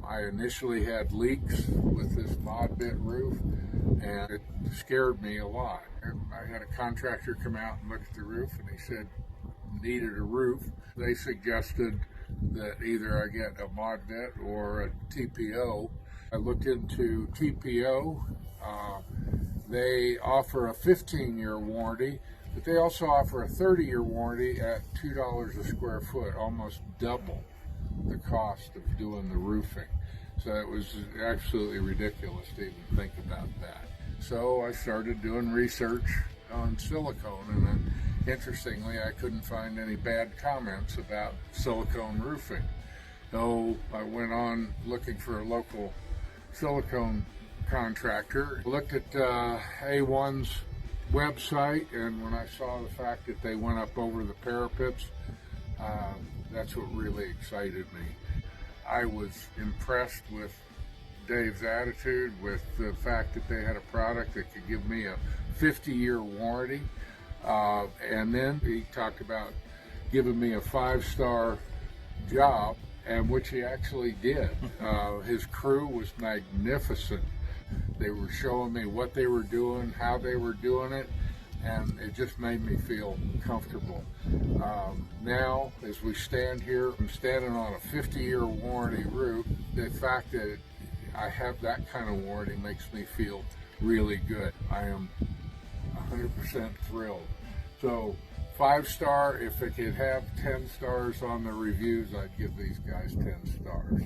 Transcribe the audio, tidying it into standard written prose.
I initially had leaks with this mod bit roof, and it scared me a lot. I had a contractor come out and look at the roof, and he said needed a roof. They suggested that either I get a mod bit or a TPO. I looked into TPO. They offer a 15-year warranty, but they also offer a 30-year warranty at $2 a square foot, almost double the cost of doing the roofing. So it was absolutely ridiculous to even think about that. So I started doing research on silicone, and interestingly, I couldn't find any bad comments about silicone roofing. So I went on looking for a local silicone contractor, looked at A1's website, and when I saw the fact that they went up over the parapets, that's what really excited me. I was impressed with Dave's attitude, with the fact that they had a product that could give me a 50-year warranty, and then he talked about giving me a 5-star job, and which he actually did. His crew was magnificent. They were showing me what they were doing, how they were doing it, and it just made me feel comfortable. Now, as we stand here, I'm standing on a 50-year warranty roof. The fact that I have that kind of warranty makes me feel really good. I am 100% thrilled. So 5-star, if it could have 10 stars on the reviews, I'd give these guys 10 stars.